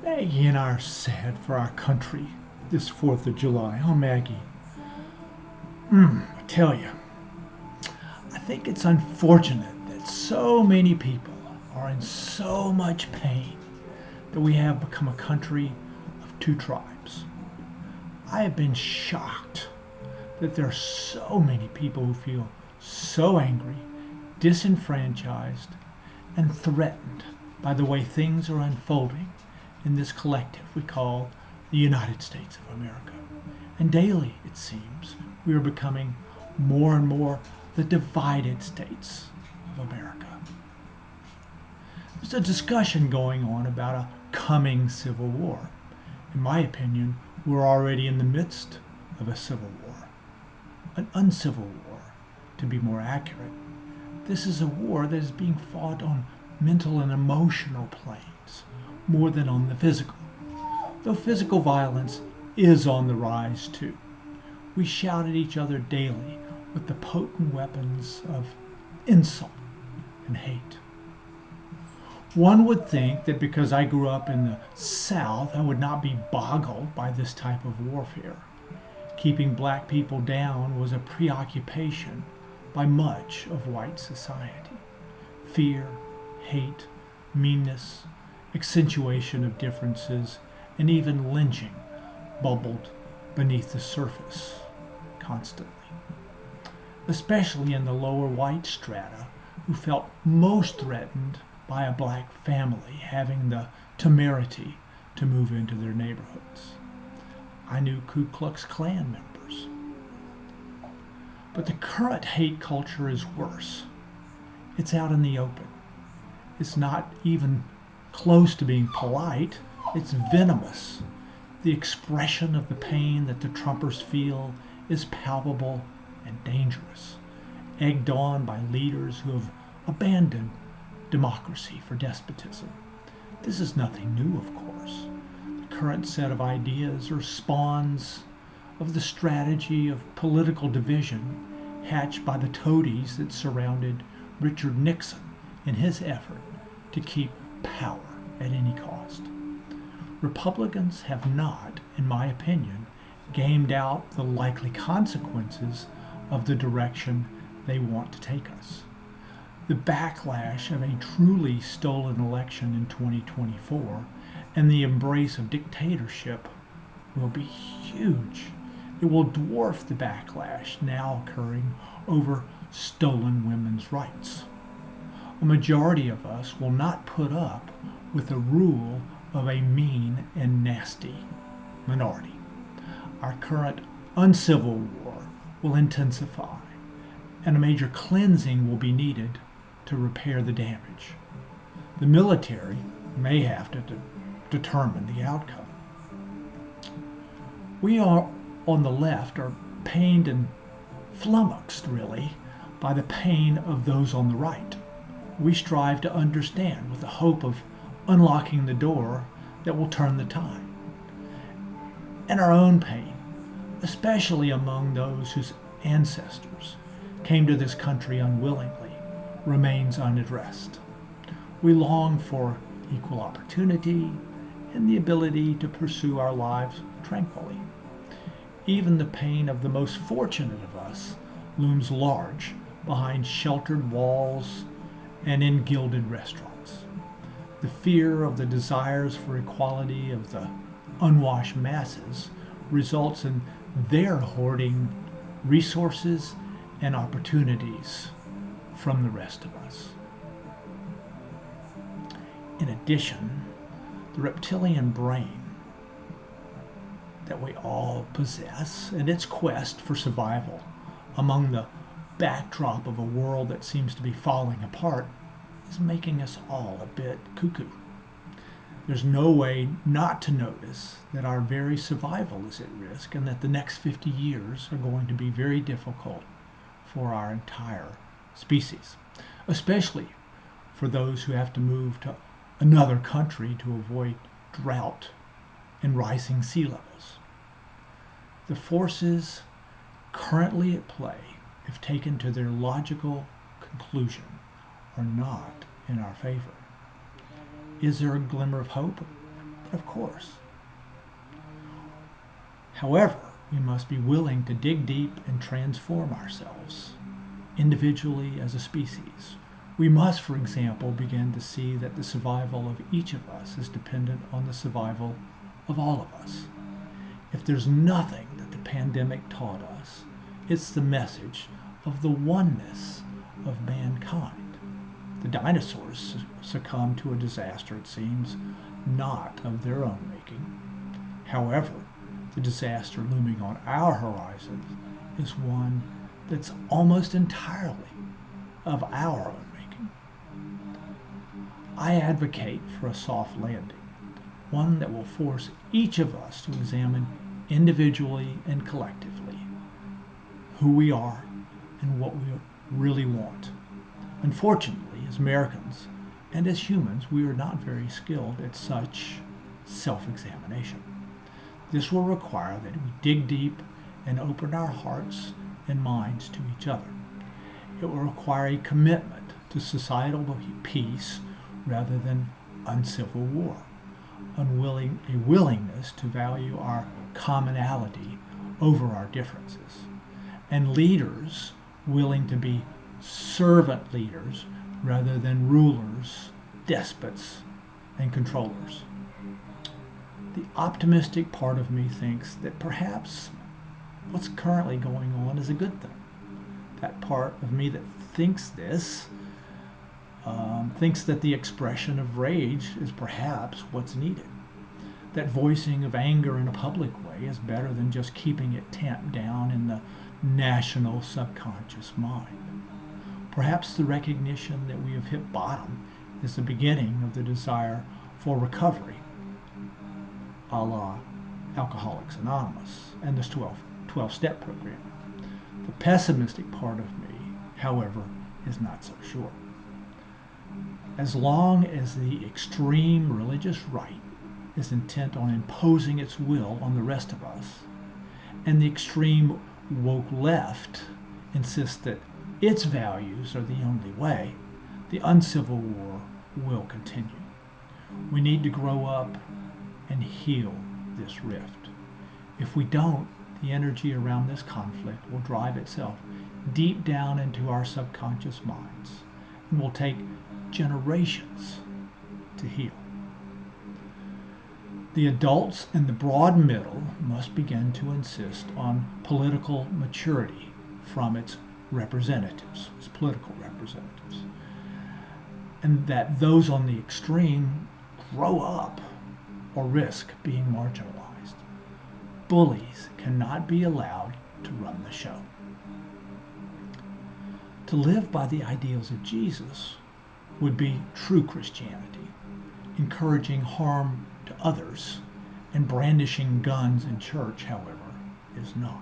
Maggie and I are sad for our country this 4th of July. Oh, Maggie. I tell you, I think it's unfortunate that so many people are in so much pain that we have become a country of two tribes. I have been shocked that there are so many people who feel so angry, disenfranchised, and threatened by the way things are unfolding in this collective we call the United States of America. And daily, it seems, we are becoming more and more the divided states of America. There's a discussion going on about a coming civil war. In my opinion, we're already in the midst of a civil war, an uncivil war, to be more accurate. This is a war that is being fought on mental and emotional planes more than on the physical. Though physical violence is on the rise too. We shout at each other daily with the potent weapons of insult and hate. One would think that because I grew up in the South, I would not be boggled by this type of warfare. Keeping black people down was a preoccupation by much of white society. Fear, hate, meanness, accentuation of differences, and even lynching bubbled beneath the surface constantly. Especially in the lower white strata, who felt most threatened by a black family having the temerity to move into their neighborhoods. I knew Ku Klux Klan members. But the current hate culture is worse. It's out in the open. It's not even close to being polite. It's venomous. The expression of the pain that the Trumpers feel is palpable and dangerous, egged on by leaders who have abandoned democracy for despotism. This is nothing new, of course. The current set of ideas are spawns of the strategy of political division hatched by the toadies that surrounded Richard Nixon in his effort to keep power at any cost. Republicans have not, in my opinion, gamed out the likely consequences of the direction they want to take us. The backlash of a truly stolen election in 2024 and the embrace of dictatorship will be huge. It will dwarf the backlash now occurring over stolen women's rights. A majority of us will not put up with the rule of a mean and nasty minority. Our current uncivil war will intensify, and a major cleansing will be needed to repair the damage. The military may have to determine the outcome. We are on the left are pained and flummoxed, really, by the pain of those on the right. We strive to understand with the hope of unlocking the door that will turn the tide. And our own pain, especially among those whose ancestors came to this country unwillingly, remains unaddressed. We long for equal opportunity and the ability to pursue our lives tranquilly. Even the pain of the most fortunate of us looms large behind sheltered walls and in gilded restaurants. The fear of the desires for equality of the unwashed masses results in their hoarding resources and opportunities from the rest of us. In addition, the reptilian brain that we all possess and its quest for survival among the backdrop of a world that seems to be falling apart is making us all a bit cuckoo. There's no way not to notice that our very survival is at risk and that the next 50 years are going to be very difficult for our entire species, especially for those who have to move to another country to avoid drought and rising sea levels. The forces currently at play, if taken to their logical conclusion, are not in our favor. Is there a glimmer of hope? Of course. However, we must be willing to dig deep and transform ourselves, individually as a species. We must, for example, begin to see that the survival of each of us is dependent on the survival of all of us. If there's nothing that the pandemic taught us, it's the message of the oneness of mankind. The dinosaurs succumbed to a disaster, it seems, not of their own making. However, the disaster looming on our horizon is one that's almost entirely of our own making. I advocate for a soft landing, one that will force each of us to examine individually and collectively who we are and what we really want. Unfortunately, as Americans and as humans, we are not very skilled at such self-examination. This will require that we dig deep and open our hearts and minds to each other. It will require a commitment to societal peace rather than uncivil war, a willingness to value our commonality over our differences, and leaders willing to be servant leaders rather than rulers, despots, and controllers. The optimistic part of me thinks that perhaps what's currently going on is a good thing. That part of me that thinks this thinks that the expression of rage is perhaps what's needed. That voicing of anger in a public way is better than just keeping it tamped down in the national subconscious mind. Perhaps the recognition that we have hit bottom is the beginning of the desire for recovery, a la Alcoholics Anonymous and this 12-step program. The pessimistic part of me, however, is not so sure. As long as the extreme religious right is intent on imposing its will on the rest of us, and the extreme woke left insists that its values are the only way, the uncivil war will continue. We need to grow up and heal this rift. If we don't, the energy around this conflict will drive itself deep down into our subconscious minds and will take generations to heal. The adults in the broad middle must begin to insist on political maturity from its representatives, its political representatives, and that those on the extreme grow up or risk being marginalized. Bullies cannot be allowed to run the show. To live by the ideals of Jesus would be true Christianity, encouraging harm to others and brandishing guns in church, however, is not.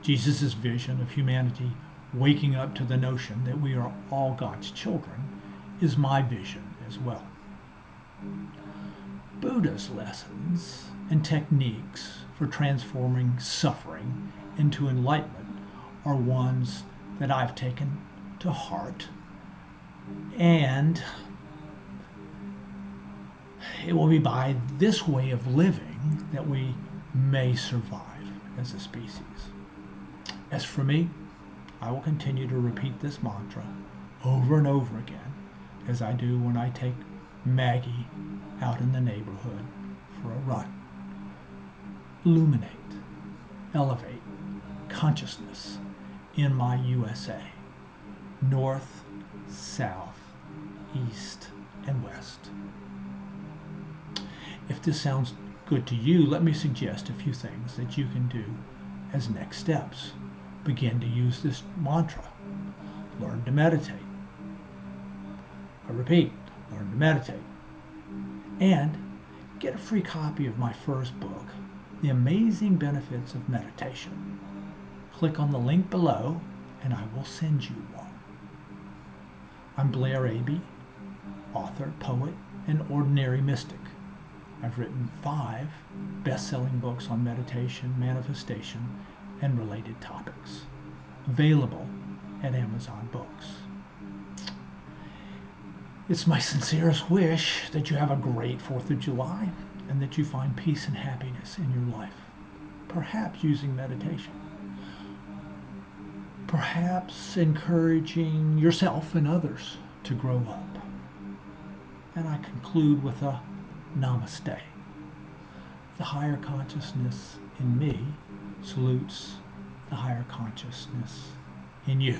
Jesus' vision of humanity waking up to the notion that we are all God's children is my vision as well. Buddha's lessons and techniques for transforming suffering into enlightenment are ones that I've taken to heart, and it will be by this way of living that we may survive as a species. As for me, I will continue to repeat this mantra over and over again, as I do when I take Maggie out in the neighborhood for a run. Illuminate, elevate consciousness in my USA, north, south, east, and west. If this sounds good to you, let me suggest a few things that you can do as next steps. Begin to use this mantra. Learn to meditate. I repeat, learn to meditate. And get a free copy of my first book, The Amazing Benefits of Meditation. Click on the link below and I will send you one. I'm Blair Abee, author, poet, and ordinary mystic. I've written 5 best-selling books on meditation, manifestation, and related topics, available at Amazon Books. It's my sincerest wish that you have a great 4th of July, and that you find peace and happiness in your life. Perhaps using meditation. Perhaps encouraging yourself and others to grow up. And I conclude with a namaste. The higher consciousness in me salutes the higher consciousness in you.